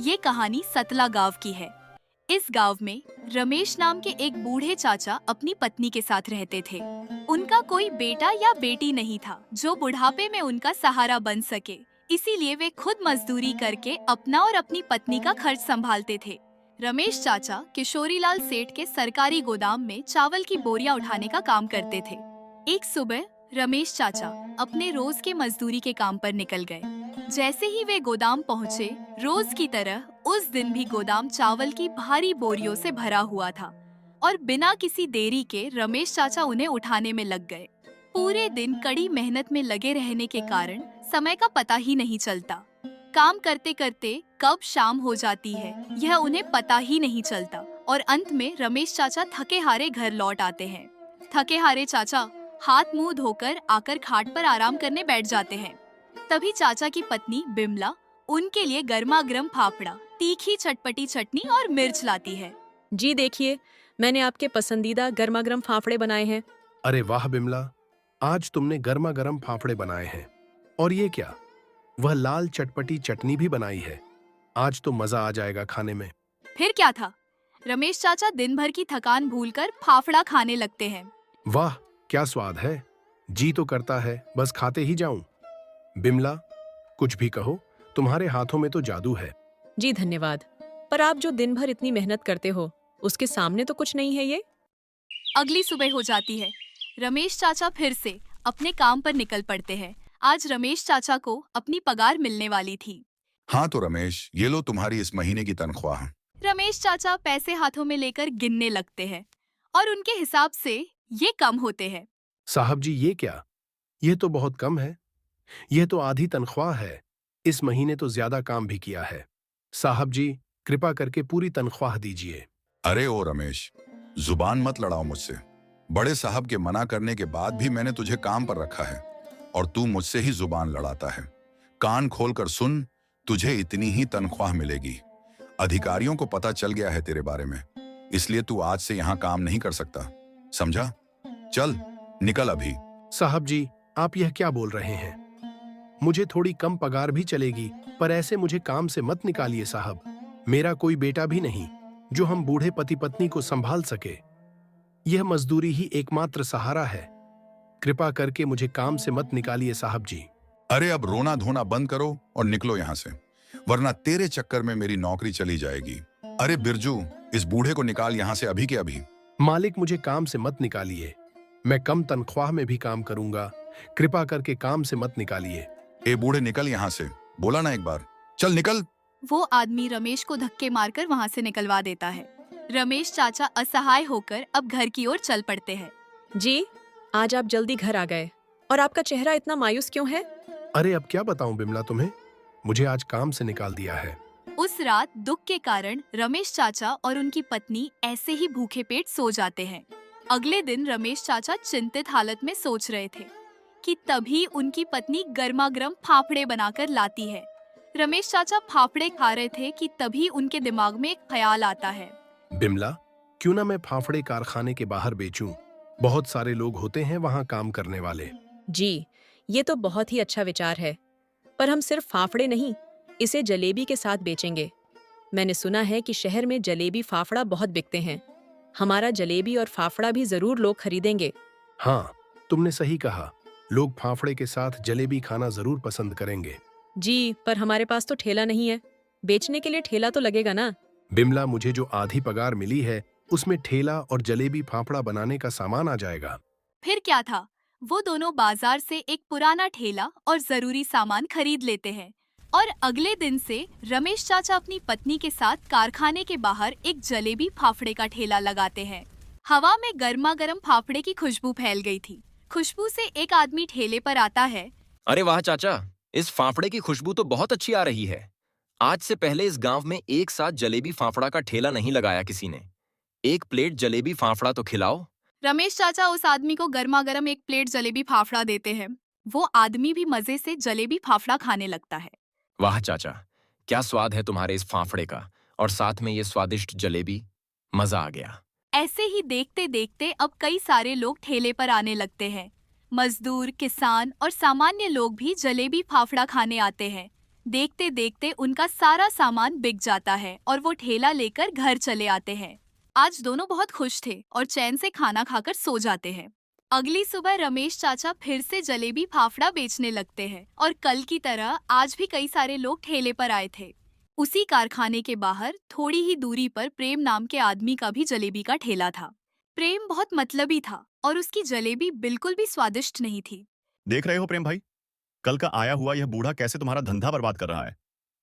ये कहानी सतला गांव की है। इस गांव में रमेश नाम के एक बूढ़े चाचा अपनी पत्नी के साथ रहते थे। उनका कोई बेटा या बेटी नहीं था जो बुढ़ापे में उनका सहारा बन सके, इसीलिए वे खुद मजदूरी करके अपना और अपनी पत्नी का खर्च संभालते थे। रमेश चाचा किशोरीलाल सेठ के सरकारी गोदाम में चावल की बोरियां उठाने का काम करते थे। एक सुबह रमेश चाचा अपने रोज के मजदूरी के काम पर निकल गए। जैसे ही वे गोदाम पहुँचे, रोज की तरह उस दिन भी गोदाम चावल की भारी बोरियों से भरा हुआ था और बिना किसी देरी के रमेश चाचा उन्हें उठाने में लग गए। पूरे दिन कड़ी मेहनत में लगे रहने के कारण समय का पता ही नहीं चलता। काम करते करते कब शाम हो जाती है यह उन्हें पता ही नहीं चलता और अंत में रमेश चाचा थके हारे घर लौट आते हैं। थके हारे चाचा हाथ मुंह धोकर आकर खाट पर आराम करने बैठ जाते हैं। तभी चाचा की पत्नी बिमला उनके लिए गर्मा गर्म फाफड़ा, तीखी चटपटी चटनी और मिर्च लाती है। जी देखिए, मैंने आपके पसंदीदा गर्मा गर्म फाफड़े बनाए हैं। अरे वाह बिमला, आज तुमने गर्मा गर्म फाफड़े बनाए हैं। और ये क्या, वह लाल चटपटी चटनी भी बनाई है। आज तो मजा आ जाएगा खाने में। फिर क्या था, रमेश चाचा दिन भर की थकान भूलकर फाफड़ा खाने लगते हैं। वाह क्या स्वाद है, जी तो करता है बस खाते ही जाऊं। बिमला, कुछ भी कहो, तुम्हारे हाथों में तो जादू है। जी धन्यवाद, पर आप जो दिन भर इतनी मेहनत करते हो उसके सामने तो कुछ नहीं है ये। अगली सुबह हो जाती है। रमेश चाचा फिर से अपने काम पर निकल पड़ते हैं। आज रमेश चाचा को अपनी पगार मिलने वाली थी। हाँ तो रमेश, ये लो तुम्हारी इस महीने की तनख्वाह। रमेश चाचा पैसे हाथों में लेकर गिनने लगते हैं और उनके हिसाब से ये कम होते हैं। साहब जी ये क्या, ये तो बहुत कम है। यह तो आधी तनख्वाह है। इस महीने तो ज्यादा काम भी किया है। साहब जी कृपा करके पूरी तनख्वाह दीजिए। अरे ओ रमेश, जुबान मत लड़ाओ मुझसे। बड़े साहब के मना करने के बाद भी मैंने तुझे काम पर रखा है और तू मुझसे ही जुबान लड़ाता है। कान खोलकर सुन, तुझे इतनी ही तनख्वाह मिलेगी। अधिकारियों को पता चल गया है तेरे बारे में, इसलिए तू आज से यहाँ काम नहीं कर सकता, समझा? चल निकल अभी। साहब जी आप यह क्या बोल रहे हैं? मुझे थोड़ी कम पगार भी चलेगी, पर ऐसे मुझे काम से मत निकालिए साहब। मेरा कोई बेटा भी नहीं जो हम बूढ़े पति पत्नी को संभाल सके। यह मजदूरी ही एकमात्र सहारा है। कृपा करके मुझे काम से मत निकालिए साहब जी। अरे अब रोना धोना बंद करो और निकलो यहाँ से, वरना तेरे चक्कर में मेरी नौकरी चली जाएगी। अरे बिरजू, इस बूढ़े को निकाल यहाँ से अभी के अभी। मालिक मुझे काम से मत निकालिए, मैं कम तनख्वाह में भी काम करूंगा। कृपा करके काम से मत निकालिए। ए बूढ़े निकल यहाँ से, बोला ना एक बार, चल निकल। वो आदमी रमेश को धक्के मारकर वहाँ से निकलवा देता है। रमेश चाचा असहाय होकर अब घर की ओर चल पड़ते हैं। जी, आज आप जल्दी घर आ गए और आपका चेहरा इतना मायूस क्यों है? अरे अब क्या बताऊं बिमला तुम्हें, मुझे आज काम से निकाल दिया है। उस रात दुख के कारण रमेश चाचा और उनकी पत्नी ऐसे ही भूखे पेट सो जाते हैं। अगले दिन रमेश चाचा चिंतित हालत में सोच रहे थे कि तभी उनकी पत्नी गर्मा गर्म फाफड़े बनाकर लाती है। रमेश चाचा फाफड़े खा रहे थे कि तभी उनके दिमाग में एक ख्याल आता है। बिमला, क्यों ना मैं फाफड़े कारखाने के बाहर बेचूं? बहुत सारे लोग होते हैं वहां काम करने वाले। जी, ये तो बहुत ही अच्छा विचार है, पर हम सिर्फ फाफड़े नहीं, इसे जलेबी के साथ बेचेंगे। मैंने सुना है कि शहर में जलेबी फाफड़ा बहुत बिकते हैं। हमारा जलेबी और फाफड़ा भी जरूर लोग खरीदेंगे। हाँ तुमने सही कहा, लोग फाफड़े के साथ जलेबी खाना जरूर पसंद करेंगे। जी, पर हमारे पास तो ठेला नहीं है। बेचने के लिए ठेला तो लगेगा ना? बिमला, मुझे जो आधी पगार मिली है उसमें ठेला और जलेबी फाफड़ा बनाने का सामान आ जाएगा। फिर क्या था, वो दोनों बाजार से एक पुराना ठेला और जरूरी सामान खरीद लेते हैं और अगले दिन से रमेश चाचा अपनी पत्नी के साथ कारखाने के बाहर एक जलेबी फाफड़े का ठेला लगाते हैं। हवा में गर्मा गर्म फाफड़े की खुशबू फैल गई थी। खुशबू से एक आदमी ठेले पर आता है। अरे वाह चाचा, इस फाफड़े की खुशबू तो बहुत अच्छी आ रही है। आज से पहले इस गांव में एक साथ जलेबी फाफड़ा का ठेला नहीं लगाया किसी ने। एक प्लेट जलेबी फाफड़ा तो खिलाओ। रमेश चाचा उस आदमी को गर्मा गर्म एक प्लेट जलेबी फाफड़ा देते हैं। वो आदमी भी मजे से जलेबी फाफड़ा खाने लगता है। वाह चाचा, क्या स्वाद है तुम्हारे इस फाफड़े का, और साथ में ये स्वादिष्ट जलेबी। मजा आ गया। ऐसे ही देखते देखते अब कई सारे लोग ठेले पर आने लगते हैं। मजदूर, किसान और सामान्य लोग भी जलेबी फाफड़ा खाने आते हैं। देखते देखते उनका सारा सामान बिक जाता है और वो ठेला लेकर घर चले आते हैं। आज दोनों बहुत खुश थे और चैन से खाना खाकर सो जाते हैं। अगली सुबह रमेश चाचा फिर से जलेबी फाफड़ा बेचने लगते हैं और कल की तरह आज भी कई सारे लोग ठेले पर आए थे। उसी कारखाने के बाहर थोड़ी ही दूरी पर प्रेम नाम के आदमी का भी जलेबी का ठेला था। प्रेम बहुत मतलबी था और उसकी जलेबी बिल्कुल भी स्वादिष्ट नहीं थी। देख रहे हो प्रेम भाई, कल का आया हुआ यह बूढ़ा कैसे तुम्हारा धंधा बर्बाद कर रहा है।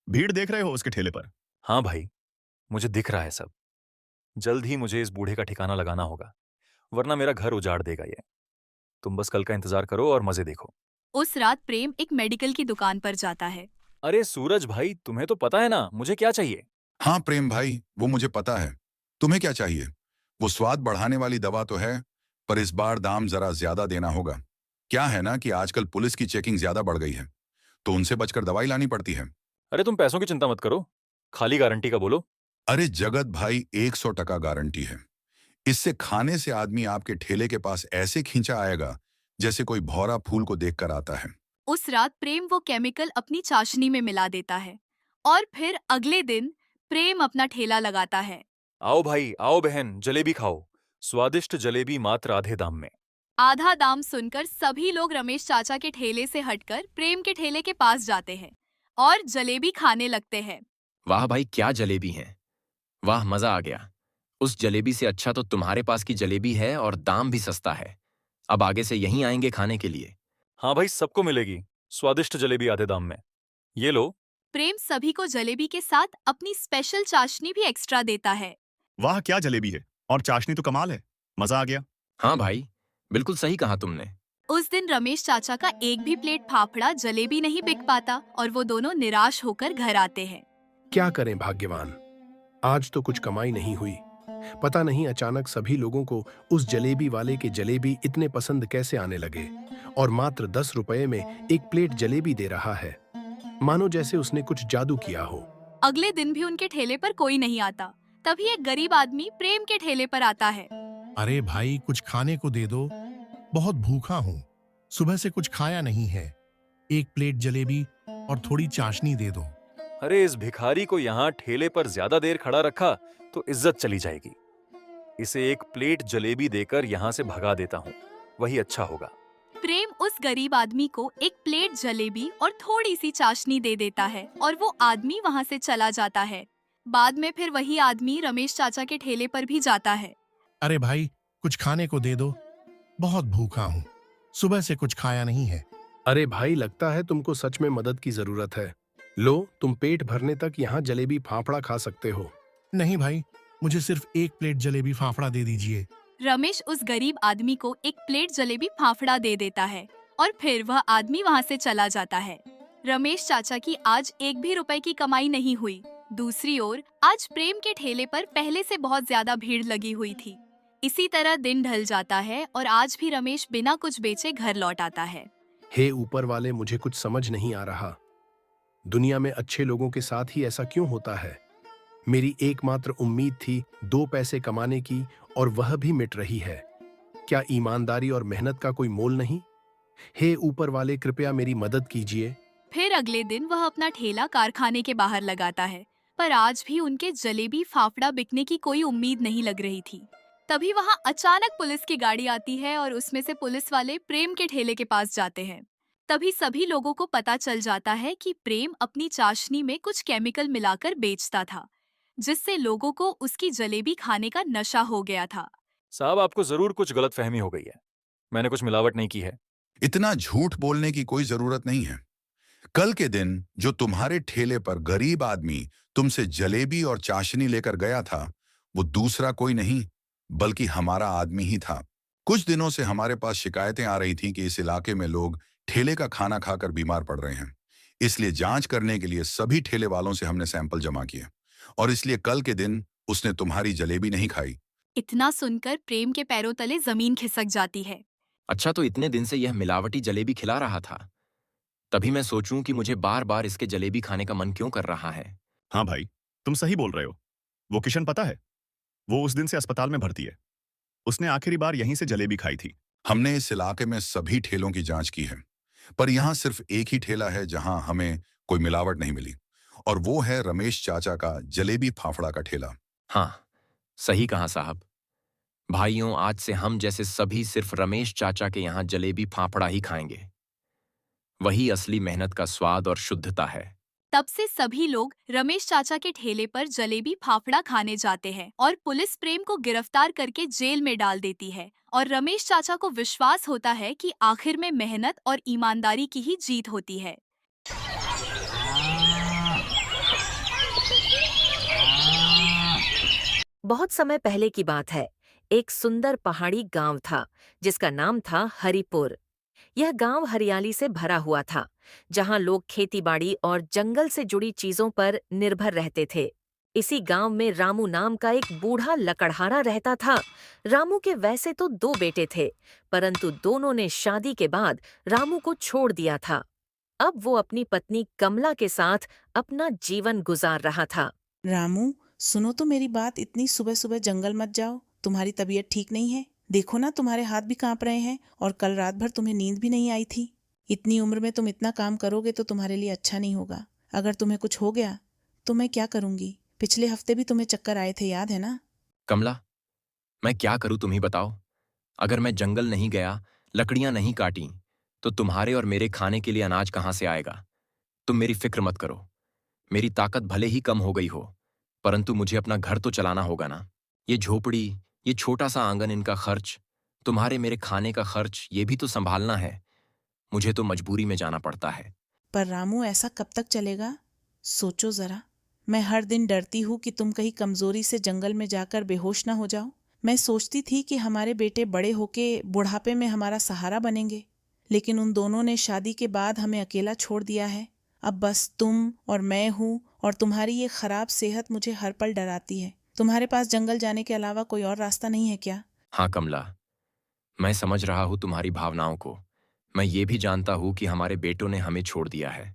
भीड़ देख रहे हो उसके ठेले पर। हाँ भाई, मुझे दिख रहा है सब। जल्द ही मुझे इस बूढ़े का ठिकाना लगाना होगा, वरना मेरा घर उजाड़ देगा ये। तुम बस कल का इंतजार करो और मजे देखो। उस रात प्रेम एक मेडिकल की दुकान पर जाता है। अरे सूरज भाई, तुम्हें तो पता है ना मुझे क्या चाहिए। हाँ प्रेम भाई, वो मुझे पता है। तुम्हें क्या चाहिए? वो स्वाद बढ़ाने वाली दवा तो है, पर इस बार दाम जरा ज्यादा देना होगा। क्या है ना कि आजकल पुलिस की चेकिंग ज्यादा बढ़ गई है, तो उनसे बचकर दवाई लानी पड़ती है। अरे तुम पैसों की चिंता मत करो, खाली गारंटी का बोलो। अरे जगत भाई, 100% गारंटी है। इससे खाने से आदमी आपके ठेले के पास ऐसे खींचा आएगा जैसे कोई भौरा फूल को देखकर आता है। उस रात प्रेम वो केमिकल अपनी चाशनी में मिला देता है और फिर अगले दिन प्रेम अपना ठेला लगाता है। आओ भाई, आओ बहन, जलेबी खाओ। स्वादिष्ट जलेबी मात्र आधे दाम में। आधा दाम सुनकर सभी लोग रमेश चाचा के ठेले से हटकर प्रेम के ठेले के पास जाते हैं और जलेबी खाने लगते हैं। वाह भाई, क्या जलेबी है! वाह, मजा आ गया। उस जलेबी से अच्छा तो तुम्हारे पास की जलेबी है और दाम भी सस्ता है। अब आगे से यहीं आएंगे खाने के लिए। हाँ भाई, सबको मिलेगी स्वादिष्ट जलेबी आधे दाम में। ये लो। प्रेम सभी को जलेबी के साथ अपनी स्पेशल चाशनी भी एक्स्ट्रा देता है। वाह क्या जलेबी है, और चाशनी तो कमाल है। मजा आ गया। हाँ भाई, बिल्कुल सही कहा तुमने। उस दिन रमेश चाचा का एक भी प्लेट फाफड़ा जलेबी नहीं बिक पाता और वो दोनों निराश होकर घर आते हैं। क्या करें भाग्यवान, आज तो कुछ कमाई नहीं हुई। पता नहीं अचानक सभी लोगों को उस जलेबी वाले के जलेबी इतने पसंद कैसे आने लगे और मात्र 10 रुपए में एक प्लेट जलेबी दे रहा है, मानो जैसे उसने कुछ जादू किया हो। अगले दिन भी उनके ठेले पर कोई नहीं आता। तभी एक गरीब आदमी प्रेम के ठेले पर आता है। अरे भाई, कुछ खाने को दे दो, बहुत भूखा हूँ, सुबह से कुछ खाया नहीं है। एक प्लेट जलेबी और थोड़ी चाशनी दे दो। अरे इस भिखारी को यहाँ ठेले पर ज्यादा देर खड़ा रखा तो इज्जत चली जाएगी। इसे एक प्लेट जलेबी देकर यहाँ से भगा देता हूँ, वही अच्छा होगा। प्रेम उस गरीब आदमी को एक प्लेट जलेबी और थोड़ी सी चाशनी दे देता है और वो आदमी वहाँ से चला जाता है। बाद में फिर वही आदमी रमेश चाचा के ठेले पर भी जाता है। अरे भाई, कुछ खाने को दे दो, बहुत भूखा हूँ, सुबह से कुछ खाया नहीं है। अरे भाई, लगता है तुमको सच में मदद की जरूरत है। लो, तुम पेट भरने तक यहाँ जलेबी फाफड़ा खा सकते हो। नहीं भाई, मुझे सिर्फ एक प्लेट जलेबी फाफड़ा दे दीजिए। रमेश उस गरीब आदमी को एक प्लेट जलेबी फाफड़ा दे देता है और फिर वह आदमी वहाँ से चला जाता है। रमेश चाचा की आज एक भी रुपए की कमाई नहीं हुई। दूसरी ओर आज प्रेम के ठेले पर पहले से बहुत ज्यादा भीड़ लगी हुई थी। इसी तरह दिन ढल जाता है और आज भी रमेश बिना कुछ बेचे घर लौट आता है। हे ऊपर वाले, मुझे कुछ समझ नहीं आ रहा। दुनिया में अच्छे लोगों के साथ ही ऐसा क्यों होता है? मेरी एकमात्र उम्मीद थी 2 पैसे कमाने की और वह भी मिट रही है। क्या ईमानदारी और मेहनत का कोई मोल नहीं? हे ऊपर वाले, कृपया मेरी मदद कीजिए। फिर अगले दिन वह अपना ठेला कारखाने के बाहर लगाता है, पर आज भी उनके जलेबी फाफड़ा बिकने की कोई उम्मीद नहीं लग रही थी। तभी वहां अचानक पुलिस की गाड़ी आती है और उसमें से पुलिस वाले प्रेम के ठेले के पास जाते हैं। तभी सभी लोगों को पता चल जाता है कि प्रेम अपनी चाशनी में कुछ केमिकल मिलाकर बेचता था, जिससे लोगों को उसकी जलेबी खाने का नशा हो गया था। साहब, आपको जरूर कुछ गलतफहमी हो गई है। मैंने कुछ मिलावट नहीं की है। इतना झूठ बोलने की कोई जरूरत नहीं है। कल के दिन जो तुम्हारे ठेले पर गरीब आदमी तुमसे जलेबी और चाशनी लेकर गया था, वो दूसरा कोई नहीं बल्कि हमारा आदमी ही था। कुछ दिनों से हमारे पास शिकायतें आ रही थीं कि इस इलाके में लोग ठेले का खाना खाकर बीमार पड़ रहे हैं। इसलिए जांच करने के लिए सभी ठेले वालों से हमने सैंपल जमा किए और इसलिए कल के दिन उसने तुम्हारी जलेबी नहीं खाई। इतना सुनकर प्रेम के पैरों तले जमीन खिसक जाती है। अच्छा, तो इतने दिन से यह मिलावटी जलेबी खिला रहा था। तभी मैं सोचूं कि मुझे बार बार इसके जलेबी खाने का मन क्यों कर रहा है। हाँ भाई, तुम सही बोल रहे हो। वो किशन पता है, वो उस दिन से अस्पताल में भर्ती है। उसने आखिरी बार यहीं से जलेबी खाई थी। हमने इस इलाके में सभी ठेलों की जांच की है, पर यहाँ सिर्फ एक ही ठेला है जहां हमें कोई मिलावट नहीं मिली। और वो है रमेश चाचा का जलेबी फाफड़ा का ठेला। हाँ, सही कहा साहब। भाइयों, आज से हम जैसे सभी सिर्फ रमेश चाचा के यहाँ जलेबी फाफड़ा ही खाएंगे। वही असली मेहनत का स्वाद और शुद्धता है। तब से सभी लोग रमेश चाचा के ठेले पर जलेबी फाफड़ा खाने जाते हैं और पुलिस प्रेम को गिरफ्तार करके जेल में डाल देती है और रमेश चाचा को विश्वास होता है कि आखिर में मेहनत और ईमानदारी की ही जीत होती है। बहुत समय पहले की बात है। एक सुंदर पहाड़ी गांव था जिसका नाम था हरिपुर। यह गांव हरियाली से भरा हुआ था, जहां लोग खेतीबाड़ी और जंगल से जुड़ी चीजों पर निर्भर रहते थे। इसी गांव में रामू नाम का एक बूढ़ा लकड़हारा रहता था। रामू के वैसे तो 2 बेटे थे, परंतु दोनों ने शादी के बाद रामू को छोड़ दिया था। अब वो अपनी पत्नी कमला के साथ अपना जीवन गुजार रहा था। रामू, सुनो तो मेरी बात, इतनी सुबह सुबह जंगल मत जाओ। तुम्हारी तबीयत ठीक नहीं है। देखो ना, तुम्हारे हाथ भी कांप रहे हैं और कल रात भर तुम्हें नींद भी नहीं आई थी। इतनी उम्र में तुम इतना काम करोगे तो तुम्हारे लिए अच्छा नहीं होगा। अगर तुम्हें कुछ हो गया तो मैं क्या करूंगी? पिछले हफ्ते भी तुम्हें चक्कर आए थे, याद है ना? कमला, मैं क्या करूं तुम ही बताओ। अगर मैं जंगल नहीं गया, लकड़ियां नहीं काटी, तो तुम्हारे और मेरे खाने के लिए अनाज कहाँ से आएगा? तुम मेरी फिक्र मत करो। मेरी ताकत भले ही कम हो गई हो, परंतु मुझे अपना घर तो चलाना होगा ना। ये झोपड़ी, ये छोटा सा आंगन, इनका खर्च, तुम्हारे मेरे खाने का खर्च, ये भी तो संभालना है। मुझे तो मजबूरी में जाना पड़ता है। पर रामू, ऐसा कब तक चलेगा? सोचो जरा। मैं हर दिन डरती हूँ कि तुम कहीं कमजोरी से जंगल में जाकर बेहोश ना हो जाओ। मैं सोचती थी कि हमारे बेटे बड़े होके बुढ़ापे में हमारा सहारा बनेंगे, लेकिन उन दोनों ने शादी के बाद हमें अकेला छोड़ दिया है। अब बस तुम और मैं हूँ, और तुम्हारी ये खराब सेहत मुझे हर पल डराती है। तुम्हारे पास जंगल जाने के अलावा कोई और रास्ता नहीं है क्या? हाँ कमला, मैं समझ रहा हूँ तुम्हारी भावनाओं को। मैं ये भी जानता हूँ कि हमारे बेटों ने हमें छोड़ दिया है।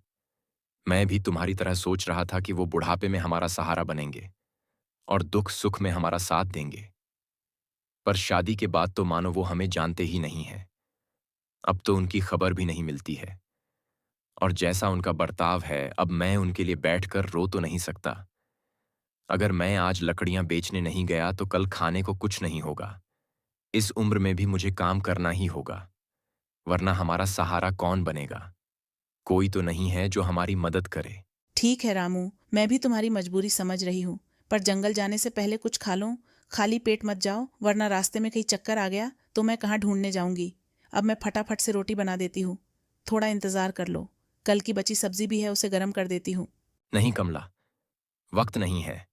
मैं भी तुम्हारी तरह सोच रहा था कि वो बुढ़ापे में हमारा सहारा बनेंगे और दुख सुख में हमारा साथ देंगे। पर शादी के बाद तो मानो वो हमें जानते ही नहीं है। अब तो उनकी खबर भी नहीं मिलती है, और जैसा उनका बर्ताव है, अब मैं उनके लिए बैठकर रो तो नहीं सकता। अगर मैं आज लकड़ियां बेचने नहीं गया तो कल खाने को कुछ नहीं होगा। इस उम्र में भी मुझे काम करना ही होगा, वरना हमारा सहारा कौन बनेगा? कोई तो नहीं है जो हमारी मदद करे। ठीक है रामू, मैं भी तुम्हारी मजबूरी समझ रही हूँ, पर जंगल जाने से पहले कुछ खा लो। खाली पेट मत जाओ, वरना रास्ते में कहीं चक्कर आ गया तो मैं कहाँ ढूंढने जाऊंगी। अब मैं फटाफट से रोटी बना देती हूँ, थोड़ा इंतजार कर लो। कल की बची सब्जी भी है, उसे गर्म कर देती हूँ। नहीं कमला, वक्त नहीं है।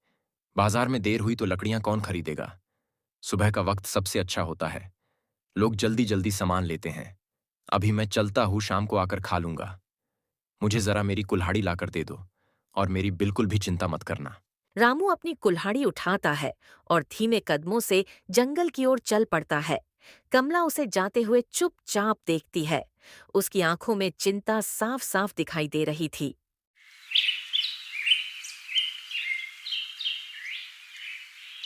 बाजार में देर हुई तो लकड़ियां कौन खरीदेगा? सुबह का वक्त सबसे अच्छा होता है, लोग जल्दी जल्दी सामान लेते हैं। अभी मैं चलता हूँ, शाम को आकर खा लूंगा। मुझे जरा मेरी कुल्हाड़ी लाकर दे दो, और मेरी बिल्कुल भी चिंता मत करना। रामू अपनी कुल्हाड़ी उठाता है और धीमे कदमों से जंगल की ओर चल पड़ता है। कमला उसे जाते हुए चुपचाप देखती है। उसकी आंखों में चिंता साफ साफ दिखाई दे रही थी।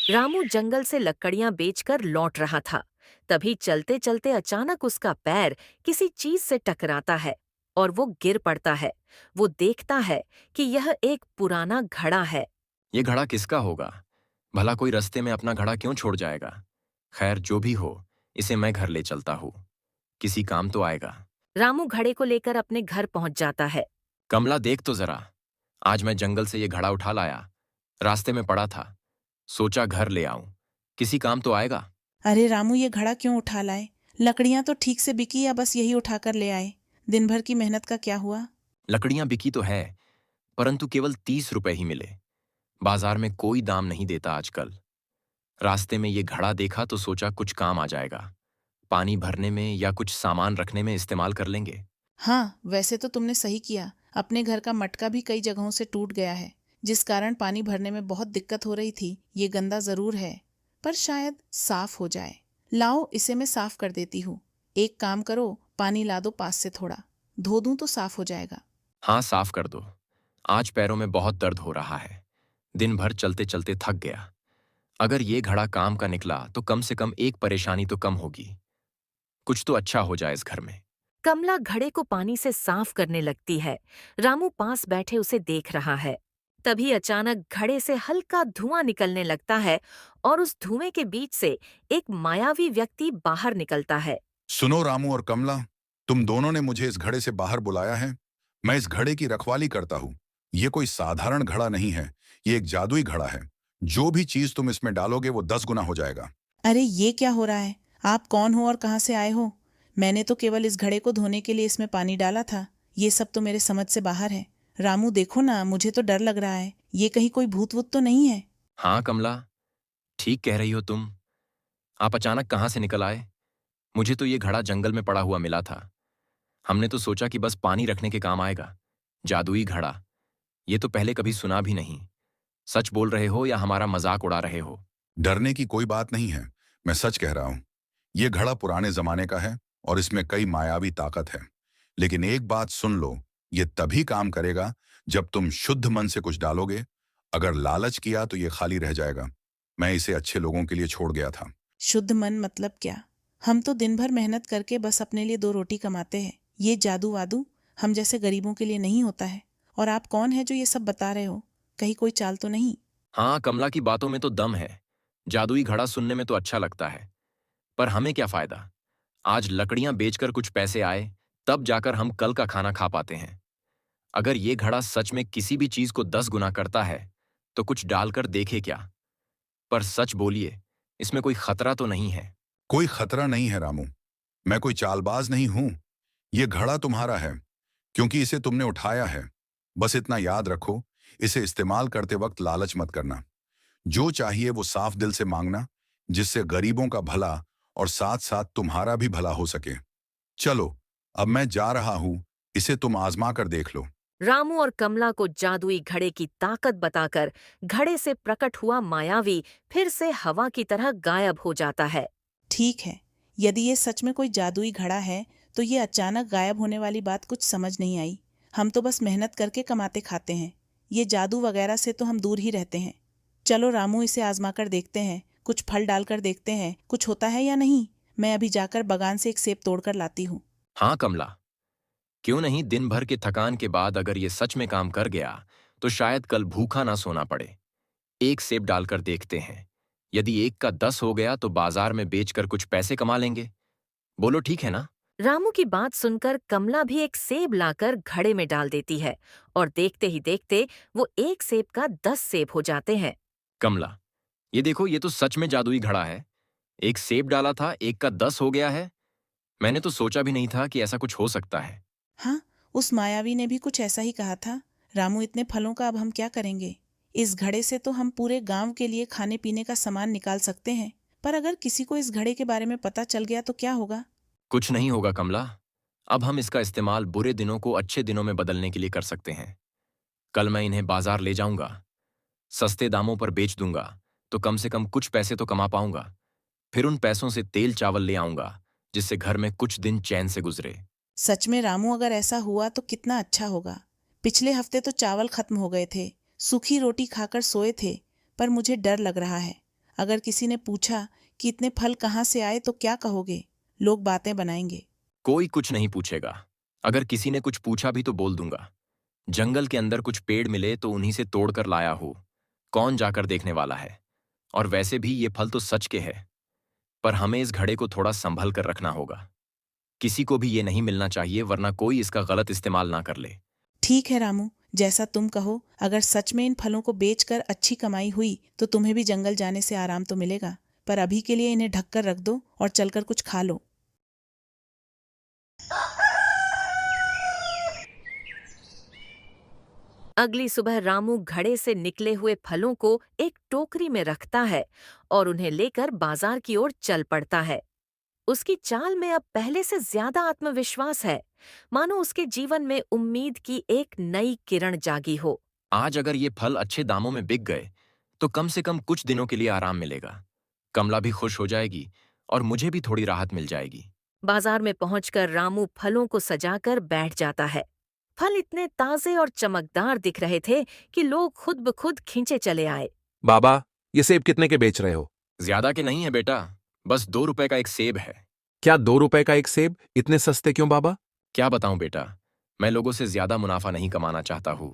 रामू जंगल से लकड़ियां बेचकर लौट रहा था। तभी चलते चलते अचानक उसका पैर किसी चीज से टकराता है और वो गिर पड़ता है। वो देखता है कि यह एक पुराना घड़ा है। ये घड़ा किसका होगा? भला कोई रास्ते में अपना घड़ा क्यों छोड़ जाएगा? खैर, जो भी हो, इसे मैं घर ले चलता हूँ, किसी काम तो आएगा। रामू घड़े को लेकर अपने घर पहुंच जाता है। कमला, देख तो जरा, आज मैं जंगल से ये घड़ा उठा लाया। रास्ते में पड़ा था, सोचा घर ले आऊं, किसी काम तो आएगा। अरे रामू, ये घड़ा क्यों उठा लाए? लकड़ियां तो ठीक से बिकी या बस यही उठाकर ले आए? दिन भर की मेहनत का क्या हुआ? लकड़ियां बिकी तो है, परंतु केवल 30 रुपए ही मिले। बाजार में कोई दाम नहीं देता आजकल। रास्ते में ये घड़ा देखा तो सोचा कुछ काम आ जाएगा। पानी भरने में या कुछ सामान रखने में इस्तेमाल कर लेंगे। हाँ, वैसे तो तुमने सही किया। अपने घर का मटका भी कई जगहों से टूट गया है, जिस कारण पानी भरने में बहुत दिक्कत हो रही थी। ये गंदा जरूर है, पर शायद साफ हो जाए। लाओ, इसे मैं साफ कर देती हूँ। एक काम करो, पानी ला दो पास से, थोड़ा धो दूं तो साफ हो जाएगा। हाँ, साफ कर दो। आज पैरों में बहुत दर्द हो रहा है, दिन भर चलते चलते थक गया। अगर ये घड़ा काम का निकला तो कम से कम एक परेशानी तो कम होगी। कुछ तो अच्छा हो जाए इस घर में। कमला घड़े को पानी से साफ करने लगती है। रामू पास बैठे उसे देख रहा है। तभी अचानक घड़े से हल्का धुआं निकलने लगता है और उस धुएं के बीच से एक मायावी व्यक्ति बाहर निकलता है। सुनो रामू और कमला, तुम दोनों ने मुझे इस घड़े से बाहर बुलाया है। मैं इस घड़े की रखवाली करता हूँ। ये कोई साधारण घड़ा नहीं है, ये एक जादुई घड़ा है। जो भी चीज तुम इसमें डालोगे वो 10 गुना हो जाएगा। अरे ये क्या हो रहा है? आप कौन हो और कहाँ से आए हो? मैंने तो केवल इस घड़े को धोने के लिए इसमें पानी डाला था। ये सब तो मेरे समझ से बाहर है। रामू देखो ना, मुझे तो डर लग रहा है। ये कहीं कोई भूत वूत तो नहीं है? हाँ कमला, ठीक कह रही हो तुम। आप अचानक कहाँ से निकल आए? मुझे तो ये घड़ा जंगल में पड़ा हुआ मिला था। हमने तो सोचा कि बस पानी रखने के काम आएगा। जादुई घड़ा, ये तो पहले कभी सुना भी नहीं। सच बोल रहे हो या हमारा मजाक उड़ा रहे हो? डरने की कोई बात नहीं है, मैं सच कह रहा हूँ। ये घड़ा पुराने जमाने का है और इसमें कई मायावी ताकत है। लेकिन एक बात सुन लो, ये तभी काम करेगा जब तुम शुद्ध मन से कुछ डालोगे। अगर लालच किया तो ये खाली रह जाएगा। मैं इसे अच्छे लोगों के लिए छोड़ गया था। शुद्ध मन मतलब क्या? हम तो दिन भर मेहनत करके बस अपने लिए 2 रोटी कमाते हैं। ये जादू वादू हम जैसे गरीबों के लिए नहीं होता है। और आप कौन है जो ये सब बता रहे हो? कहीं कोई चाल तो नहीं? हाँ, कमला की बातों में तो दम है। जादुई घड़ा सुनने में तो अच्छा लगता है, पर हमें क्या फायदा? आज लकड़ियां बेचकर कुछ पैसे आए, तब जाकर हम कल का खाना खा पाते हैं। अगर ये घड़ा सच में किसी भी चीज को 10 गुना करता है, तो कुछ डालकर देखे क्या? पर सच बोलिए, इसमें कोई खतरा तो नहीं है? कोई खतरा नहीं है रामू। मैं कोई चालबाज नहीं हूं। ये घड़ा तुम्हारा है क्योंकि इसे तुमने उठाया है। बस इतना याद रखो, इसे इस्तेमाल करते वक्त लालच मत करना। जो चाहिए वो साफ दिल से मांगना, जिससे गरीबों का भला और साथ साथ तुम्हारा भी भला हो सके। चलो, अब मैं जा रहा हूं, इसे तुम आजमा कर देख लो। रामू और कमला को जादुई घड़े की ताकत बताकर घड़े से प्रकट हुआ मायावी फिर से हवा की तरह गायब हो जाता है। ठीक है, यदि ये सच में कोई जादुई घड़ा है तो ये अचानक गायब होने वाली बात कुछ समझ नहीं आई। हम तो बस मेहनत करके कमाते खाते हैं। ये जादू वगैरह से तो हम दूर ही रहते हैं। चलो रामू, इसे आजमा कर देखते हैं। कुछ फल डालकर देखते हैं कुछ होता है या नहीं। मैं अभी जाकर बागान से एक सेब तोड़कर लाती हूँ। हाँ कमला, क्यों नहीं? दिन भर के थकान के बाद अगर ये सच में काम कर गया, तो शायद कल भूखा ना सोना पड़े। एक सेब डालकर देखते हैं। यदि एक का 10 हो गया तो बाजार में बेचकर कुछ पैसे कमा लेंगे। बोलो ठीक है ना? रामू की बात सुनकर कमला भी एक सेब लाकर घड़े में डाल देती है और देखते ही देखते वो एक सेब का 10 सेब हो जाते हैं। कमला, ये देखो, ये तो सच में जादुई घड़ा है। एक सेब डाला था, एक का 10 हो गया है। मैंने तो सोचा भी नहीं था कि ऐसा कुछ हो सकता है। हाँ, उस मायावी ने भी कुछ ऐसा ही कहा था। रामू, इतने फलों का अब हम क्या करेंगे? इस घड़े से तो हम पूरे गांव के लिए खाने पीने का सामान निकाल सकते हैं, पर अगर किसी को इस घड़े के बारे में पता चल गया तो क्या होगा? कुछ नहीं होगा कमला। अब हम इसका इस्तेमाल बुरे दिनों को अच्छे दिनों में बदलने के लिए कर सकते हैं। कल मैं इन्हें बाजार ले जाऊंगा, सस्ते दामों पर बेच दूंगा, तो कम से कम कुछ पैसे तो कमा पाऊंगा। फिर उन पैसों से तेल चावल ले आऊंगा, जिससे घर में कुछ दिन चैन से गुजरे। सच में रामू, अगर ऐसा हुआ तो कितना अच्छा होगा। पिछले हफ्ते तो चावल खत्म हो गए थे, सूखी रोटी खाकर सोए थे। पर मुझे डर लग रहा है। अगर किसी ने पूछा कि इतने फल कहाँ से आए तो क्या कहोगे? लोग बातें बनाएंगे। कोई कुछ नहीं पूछेगा। अगर किसी ने कुछ पूछा भी तो बोल दूंगा, जंगल के अंदर कुछ पेड़ मिले तो उन्हीं से तोड़कर लाया हूं। कौन जाकर देखने वाला है? और वैसे भी ये फल तो सच के है, पर हमें इस घड़े को थोड़ा संभल कर रखना होगा। किसी को भी ये नहीं मिलना चाहिए, वरना कोई इसका गलत इस्तेमाल ना कर ले। ठीक है रामू, जैसा तुम कहो। अगर सच में इन फलों को बेचकर अच्छी कमाई हुई तो तुम्हें भी जंगल जाने से आराम तो मिलेगा। पर अभी के लिए इन्हें ढककर रख दो और चलकर कुछ खा लो। अगली सुबह रामू घड़े से निकले हुए फलों को एक टोकरी में रखता है और उन्हें लेकर बाजार की ओर चल पड़ता है। उसकी चाल में अब पहले से ज्यादा आत्मविश्वास है, मानो उसके जीवन में उम्मीद की एक नई किरण जागी हो। आज अगर ये फल अच्छे दामों में बिक गए, तो कम से कम कुछ दिनों के लिए आराम मिलेगा। कमला भी खुश हो जाएगी और मुझे भी थोड़ी राहत मिल जाएगी। बाजार में पहुंचकर रामू फलों को सजाकर बैठ जाता है। फल इतने ताजे और चमकदार दिख रहे थे कि लोग खुद ब खुद खींचे चले आए। बाबा, ये सेब कितने के बेच रहे हो? ज्यादा के नहीं है बेटा, बस 2 रुपए का एक सेब है। क्या 2 रुपए का एक सेब? इतने सस्ते क्यों बाबा? क्या बताऊं बेटा, मैं लोगों से ज्यादा मुनाफा नहीं कमाना चाहता हूँ।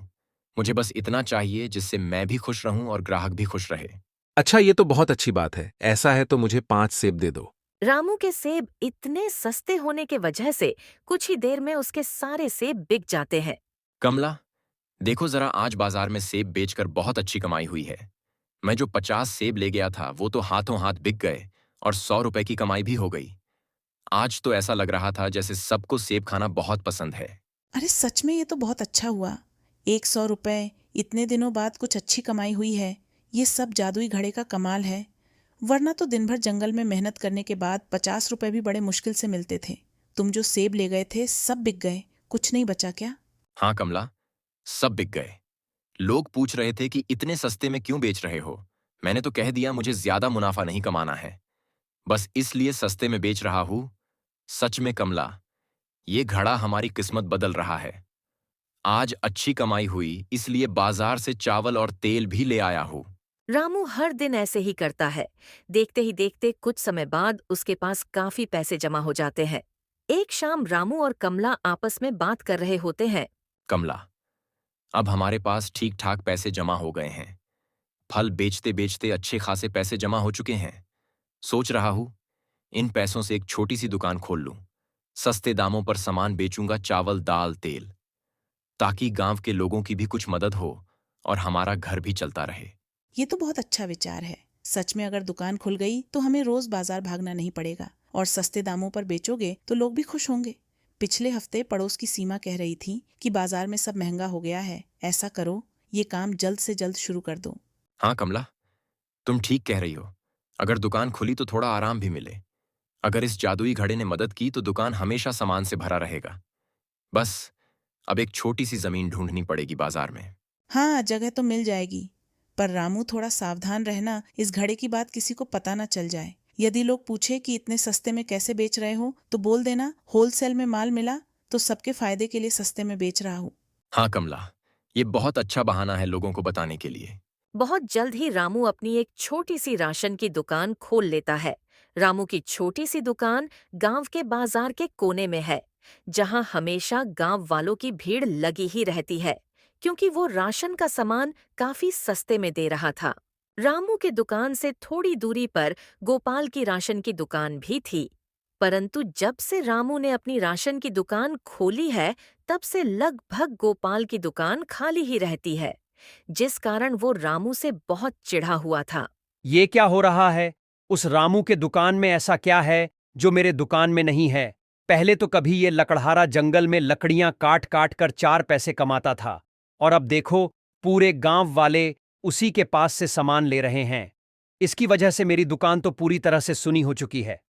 मुझे बस इतना चाहिए जिससे मैं भी खुश रहूं और ग्राहक भी खुश रहे। अच्छा, ये तो बहुत अच्छी बात है। ऐसा है तो मुझे 5 सेब दे दो। रामू के सेब इतने सस्ते होने के वजह से कुछ ही देर में उसके सारे सेब बिक जाते हैं। कमला, देखो जरा, आज बाजार में सेब बेचकर बहुत अच्छी कमाई हुई है। मैं जो 50 सेब ले गया था वो तो हाथों हाथ बिक गए और 100 रुपए की कमाई भी हो गई। आज तो ऐसा लग रहा था जैसे सबको सेब खाना बहुत पसंद है। अरे सच में ये तो बहुत अच्छा हुआ। 100 रुपए, इतने दिनों बाद कुछ अच्छी कमाई हुई है। ये सब जादुई घड़े का कमाल है। वरना तो दिन भर जंगल में मेहनत करने के बाद 50 रुपए भी बड़े मुश्किल से मिलते थे। तुम जो सेब ले गए थे सब बिक गए, कुछ नहीं बचा क्या? हाँ कमला, सब बिक गए। लोग पूछ रहे थे कि इतने सस्ते में क्यों बेच रहे हो। मैंने तो कह दिया मुझे ज्यादा मुनाफा नहीं कमाना है, बस इसलिए सस्ते में बेच रहा हूं। सच में कमला, ये घड़ा हमारी किस्मत बदल रहा है। आज अच्छी कमाई हुई इसलिए बाजार से चावल और तेल भी ले आया हूं। रामू हर दिन ऐसे ही करता है। देखते ही देखते कुछ समय बाद उसके पास काफी पैसे जमा हो जाते हैं। एक शाम रामू और कमला आपस में बात कर रहे होते हैं। कमला, अब हमारे पास ठीक ठाक पैसे जमा हो गए हैं। फल बेचते बेचते अच्छे खासे पैसे जमा हो चुके हैं। सोच रहा हूं इन पैसों से एक छोटी सी दुकान खोल लूं। सस्ते दामों पर सामान बेचूंगा, चावल दाल तेल, ताकि गांव के लोगों की भी कुछ मदद हो और हमारा घर भी चलता रहे। ये तो बहुत अच्छा विचार है। सच में अगर दुकान खुल गई तो हमें रोज बाजार भागना नहीं पड़ेगा और सस्ते दामों पर बेचोगे तो लोग भी खुश होंगे। पिछले हफ्ते पड़ोस की सीमा कह रही थी कि बाजार में सब महंगा हो गया है। ऐसा करो, ये काम जल्द से जल्द शुरू कर दो। हाँ कमला, तुम ठीक कह रही हो। अगर दुकान खुली तो थोड़ा आराम भी मिले। अगर इस जादुई घड़े ने मदद की तो दुकान हमेशा सामान से भरा रहेगा। बस अब एक छोटी सी जमीन ढूंढनी पड़ेगी बाजार में। हाँ, जगह तो मिल जाएगी, पर रामू थोड़ा सावधान रहना, इस घड़े की बात किसी को पता न चल जाए। यदि लोग पूछे कि इतने सस्ते में कैसे बेच रहे हो तो बोल देना होलसेल में माल मिला तो सबके फायदे के लिए सस्ते में बेच रहा हूँ। हाँ कमला, ये बहुत अच्छा बहाना है लोगों को बताने के लिए। बहुत जल्द ही रामू अपनी एक छोटी सी राशन की दुकान खोल लेता है। रामू की छोटी सी दुकान गांव के बाजार के कोने में है, जहां हमेशा गांव वालों की भीड़ लगी ही रहती है, क्योंकि वो राशन का सामान काफी सस्ते में दे रहा था। रामू के दुकान से थोड़ी दूरी पर गोपाल की राशन की दुकान भी थी, परंतु जब से रामू ने अपनी राशन की दुकान खोली है, तब से लगभग गोपाल की दुकान खाली ही रहती है, जिस कारण वो रामू से बहुत चिढ़ा हुआ था। ये क्या हो रहा है? उस रामू के दुकान में ऐसा क्या है जो मेरे दुकान में नहीं है? पहले तो कभी ये लकड़हारा जंगल में लकड़ियां काट काट कर 4 पैसे कमाता था, और अब देखो पूरे गांव वाले उसी के पास से सामान ले रहे हैं। इसकी वजह से मेरी दुकान तो पूरी तरह से सुनी हो चुकी है।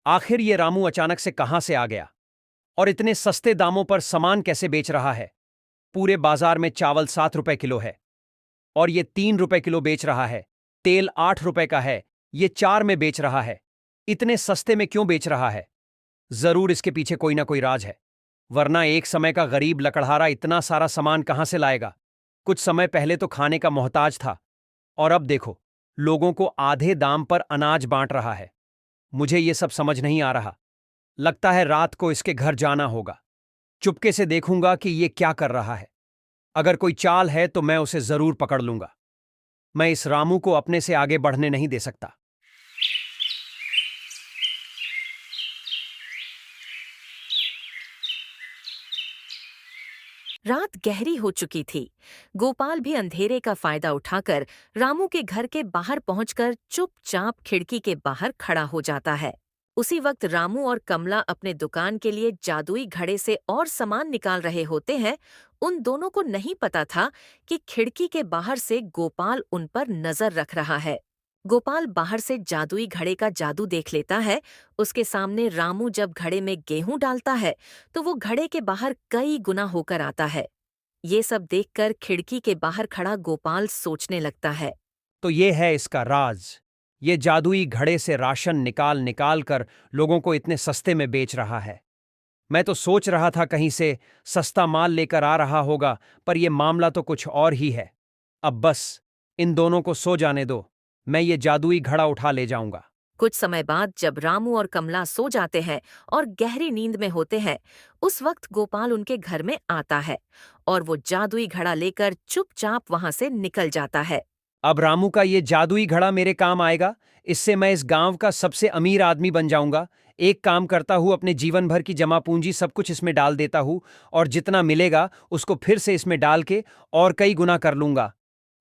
आखिर ये रामू अचानक से कहां से आ गया और इतने सस्ते दामों पर सामान कैसे बेच रहा है? पूरे बाजार में चावल 7 रुपए किलो है और ये 3 रुपए किलो बेच रहा है। तेल 8 रुपए का है, ये 4 में बेच रहा है। इतने सस्ते में क्यों बेच रहा है? जरूर इसके पीछे कोई ना कोई राज है, वरना एक समय का गरीब लकड़हारा इतना सारा सामान कहां से लाएगा? कुछ समय पहले तो खाने का मोहताज था और अब देखो लोगों को आधे दाम पर अनाज बांट रहा है। मुझे ये सब समझ नहीं आ रहा। लगता है रात को इसके घर जाना होगा। चुपके से देखूंगा कि ये क्या कर रहा है। अगर कोई चाल है तो मैं उसे जरूर पकड़ लूंगा। मैं इस रामू को अपने से आगे बढ़ने नहीं दे सकता। रात गहरी हो चुकी थी। गोपाल भी अंधेरे का फायदा उठाकर रामू के घर के बाहर पहुंचकर चुपचाप खिड़की के बाहर खड़ा हो जाता है। उसी वक्त रामू और कमला अपने दुकान के लिए जादुई घड़े से और सामान निकाल रहे होते हैं। उन दोनों को नहीं पता था कि खिड़की के बाहर से गोपाल उन पर नजर रख रहा है। गोपाल बाहर से जादुई घड़े का जादू देख लेता है। उसके सामने रामू जब घड़े में गेहूं डालता है तो वो घड़े के बाहर कई गुना होकर आता है। ये सब देखकर खिड़की के बाहर खड़ा गोपाल सोचने लगता है, तो ये है इसका राज। ये जादुई घड़े से राशन निकाल निकाल कर लोगों को इतने सस्ते में बेच रहा है। मैं तो सोच रहा था कहीं से सस्ता माल लेकर आ रहा होगा, पर यह मामला तो कुछ और ही है। अब बस इन दोनों को सो जाने दो, मैं ये जादुई घड़ा उठा ले जाऊंगा। कुछ समय बाद जब रामू और कमला सो जाते हैं और गहरी नींद में होते हैं, उस वक्त गोपाल उनके घर में आता है और वो जादुई घड़ा लेकर चुपचाप वहां से निकल जाता है। अब रामू का ये जादुई घड़ा मेरे काम आएगा। इससे मैं इस गांव का सबसे अमीर आदमी बन जाऊंगा। एक काम करता हूँ, अपने जीवन भर की जमा पूंजी सब कुछ इसमें डाल देता हूँ और जितना मिलेगा उसको फिर से इसमें डाल के और कई गुना कर लूंगा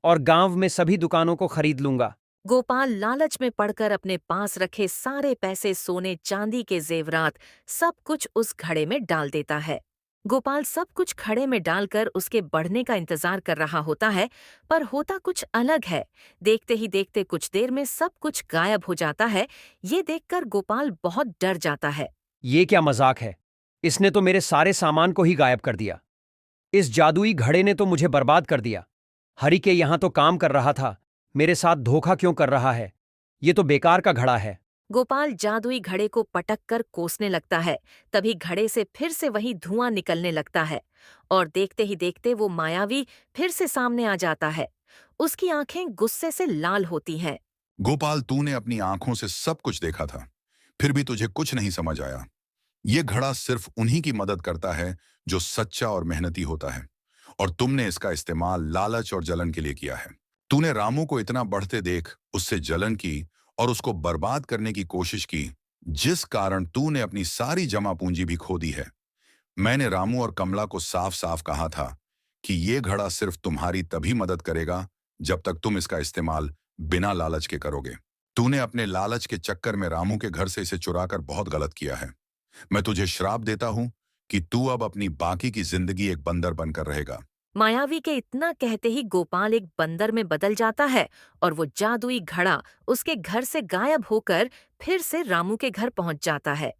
और गांव में सभी दुकानों को खरीद लूंगा। गोपाल लालच में पड़कर अपने पास रखे सारे पैसे, सोने चांदी के जेवरात, सब कुछ उस घड़े में डाल देता है। गोपाल सब कुछ घड़े में डालकर उसके बढ़ने का इंतजार कर रहा होता है, पर होता कुछ अलग है। देखते ही देखते कुछ देर में सब कुछ गायब हो जाता है। ये देखकर गोपाल बहुत डर जाता है। ये क्या मजाक है? इसने तो मेरे सारे सामान को ही गायब कर दिया। इस जादुई घड़े ने तो मुझे बर्बाद कर दिया। हरि के यहाँ तो काम कर रहा था, मेरे साथ धोखा क्यों कर रहा है? ये तो बेकार का घड़ा है। गोपाल जादुई घड़े को पटक कर कोसने लगता है। तभी घड़े से फिर से वही धुआं निकलने लगता है और देखते ही देखते वो मायावी फिर से सामने आ जाता है। उसकी आंखें गुस्से से लाल होती हैं। गोपाल, तूने अपनी आंखों से सब कुछ देखा था, फिर भी तुझे कुछ नहीं समझ आया। ये घड़ा सिर्फ उन्हीं की मदद करता है जो सच्चा और मेहनती होता है, और तुमने इसका इस्तेमाल लालच और जलन के लिए किया है। तूने रामू को इतना बढ़ते देख उससे जलन की और उसको बर्बाद करने की कोशिश की, जिस कारण तूने अपनी सारी जमा पूंजी भी खो दी है। मैंने रामू और कमला को साफ साफ कहा था कि ये घड़ा सिर्फ तुम्हारी तभी मदद करेगा जब तक तुम इसका इस्तेमाल बिना लालच के करोगे। तूने अपने लालच के चक्कर में रामू के घर से इसे चुराकर बहुत गलत किया है। मैं तुझे श्राप देता हूं कि तू अब अपनी बाकी की जिंदगी एक बंदर बनकर रहेगा। मायावी के इतना कहते ही गोपाल एक बंदर में बदल जाता है और वो जादुई घड़ा उसके घर से गायब होकर फिर से रामू के घर पहुंच जाता है।